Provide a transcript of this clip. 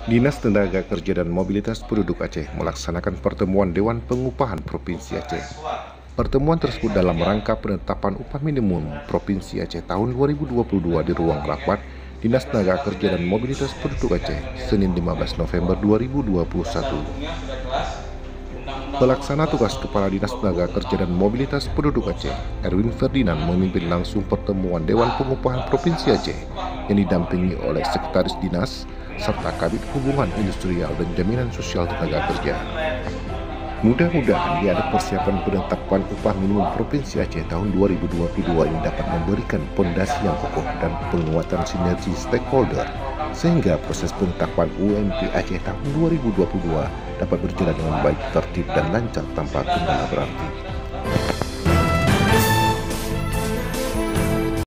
Dinas Tenaga Kerja dan Mobilitas Penduduk Aceh melaksanakan pertemuan Dewan Pengupahan Provinsi Aceh. Pertemuan tersebut dalam rangka penetapan upah minimum Provinsi Aceh tahun 2022 di ruang rapat Dinas Tenaga Kerja dan Mobilitas Penduduk Aceh, Senin 15 November 2021. Pelaksana tugas Kepala Dinas Tenaga Kerja dan Mobilitas Penduduk Aceh, Erwin Ferdinand, memimpin langsung pertemuan Dewan Pengupahan Provinsi Aceh yang didampingi oleh Sekretaris Dinas serta Kabid Hubungan Industrial dan Jaminan Sosial Tenaga Kerja. Mudah-mudahan ada persiapan penetapan upah minimum Provinsi Aceh tahun 2022 ini dapat memberikan pondasi yang kokoh dan penguatan sinergi stakeholder sehingga proses penetapan UMP Aceh tahun 2022 dapat berjalan dengan baik, tertib dan lancar tanpa kendala berarti.